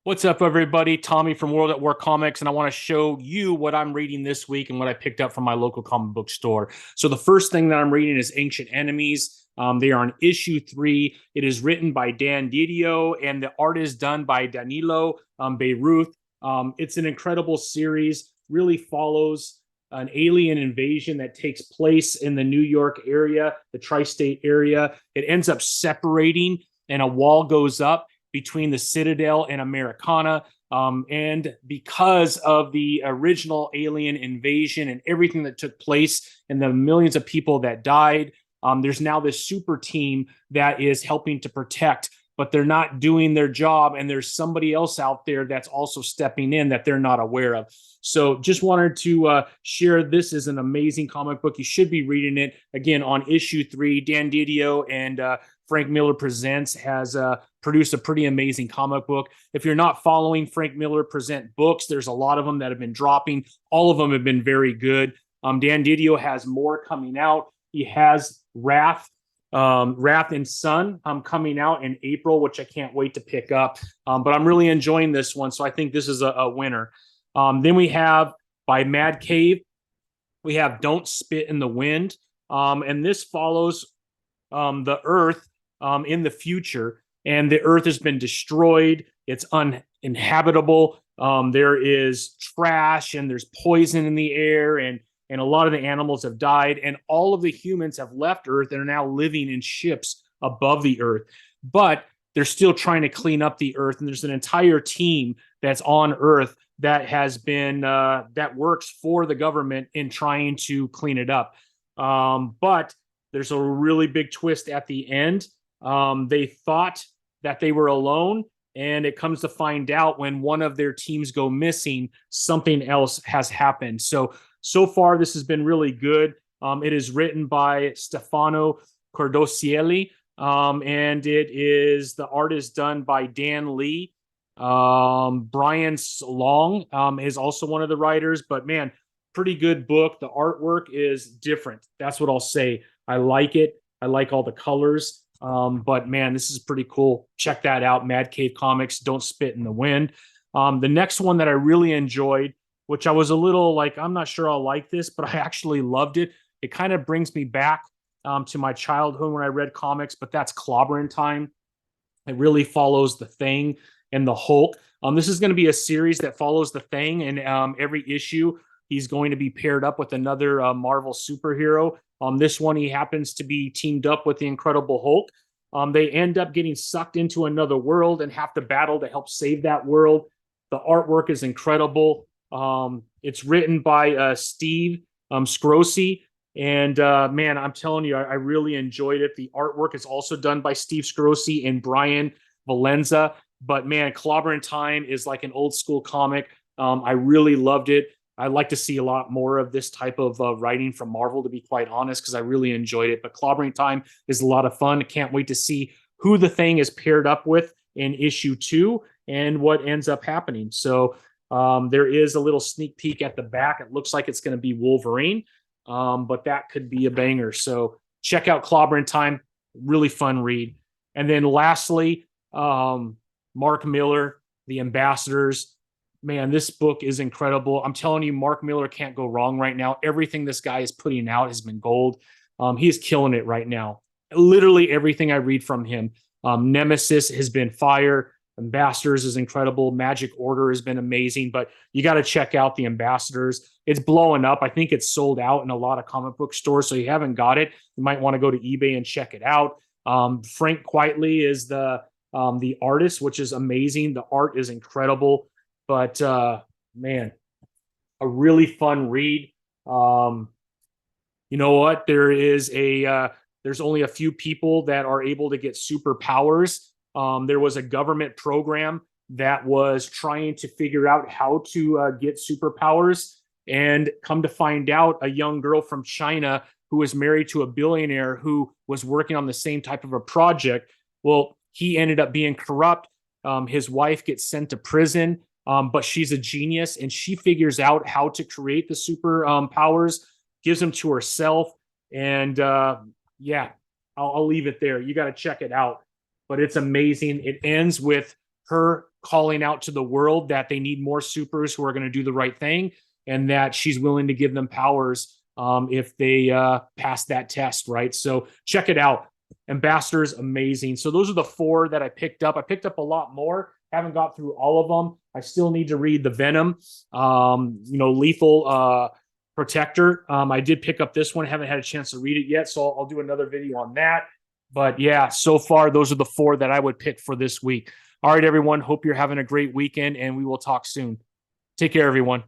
What's up, everybody? Tommy from World at War Comics, and I want to show you what I'm reading this week and what I picked up from my local comic book store. So the first thing that I'm reading is Ancient Enemies. They are on issue 3. It is written by Dan Didio, and the art is done by Danilo Beirut. It's an incredible series, really follows an alien invasion that takes place in the New York area, the tri-state area. It ends up separating, and a wall goes up between the Citadel and Americana. And because of the original alien invasion and everything that took place and the millions of people that died, there's now this super team that is helping to protect, but they're not doing their job. And there's somebody else out there that's also stepping in that they're not aware of. So just wanted to share this is an amazing comic book. You should be reading it. Again, on issue 3, Dan Didio and Frank Miller Presents has produced a pretty amazing comic book. If you're not following Frank Miller Present books, there's a lot of them that have been dropping. All of them have been very good. Dan Didio has more coming out. He has Wrath and Sun coming out in April, which I can't wait to pick up. But I'm really enjoying this one, so I think this is a winner. Then we have by Mad Cave, we have Don't Spit in the Wind. And this follows the Earth in the future, and the Earth has been destroyed. It's uninhabitable. There is trash and there's poison in the air, and a lot of the animals have died, and all of the humans have left Earth and are now living in ships above the Earth. But they're still trying to clean up the Earth, and there's an entire team that's on Earth that has been that works for the government in trying to clean it up. But there's a really big twist at the end. They thought that they were alone, and it comes to find out when one of their teams go missing, something else has happened. So far, this has been really good. It is written by Stefano Cordosielli, and the art is done by Dan Lee. Brian Long is also one of the writers, but man, pretty good book. The artwork is different. That's what I'll say. I like it. I like all the colors. But man, this is pretty cool. Check that out. Mad Cave Comics, Don't Spit in the Wind. The next one that I really enjoyed, which I was a little like, I'm not sure I'll like this, but I actually loved it. It kind of brings me back to my childhood when I read comics, but that's Clobbering Time. It really follows the Thing and the Hulk. This is going to be a series that follows the Thing, and every issue he's going to be paired up with another Marvel superhero. This one, he happens to be teamed up with the Incredible Hulk. They end up getting sucked into another world and have to battle to help save that world. The artwork is incredible. It's written by Steve Scrosi. And man, I'm telling you, I really enjoyed it. The artwork is also done by Steve Scrosi and Brian Valenza. But man, Clobbering Time is like an old school comic. I really loved it. I'd like to see a lot more of this type of writing from Marvel, to be quite honest, because I really enjoyed it. But Clobbering Time is a lot of fun. I can't wait to see who the Thing is paired up with in issue 2 and what ends up happening. So there is a little sneak peek at the back. It looks like it's going to be Wolverine, but that could be a banger. So check out Clobbering Time. Really fun read. And then lastly, Mark Miller, The Ambassadors. Man, this book is incredible. I'm telling you, Mark Miller can't go wrong right now. Everything this guy is putting out has been gold. He is killing it right now. Literally everything I read from him. Nemesis has been fire. Ambassadors is incredible. Magic Order has been amazing, but you got to check out The Ambassadors. It's blowing up. I think it's sold out in a lot of comic book stores, so you haven't got it, you might want to go to eBay and check it out. Frank Quitely is the artist, which is amazing. The art is incredible. But man, a really fun read. You know what? There's only a few people that are able to get superpowers. There was a government program that was trying to figure out how to get superpowers, and come to find out, a young girl from China who was married to a billionaire who was working on the same type of a project. Well, he ended up being corrupt. His wife gets sent to prison. But she's a genius, and she figures out how to create the super powers, gives them to herself. And yeah, I'll leave it there. You got to check it out. But it's amazing. It ends with her calling out to the world that they need more supers who are going to do the right thing, and that she's willing to give them powers if they pass that test, right? So check it out. Ambassador's amazing. So those are the 4 that I picked up. I picked up a lot more. Haven't got through all of them. I still need to read the Venom, Lethal Protector. I did pick up this one. Haven't had a chance to read it yet, so I'll do another video on that. But yeah, so far, those are the 4 that I would pick for this week. All right, everyone. Hope you're having a great weekend, and we will talk soon. Take care, everyone.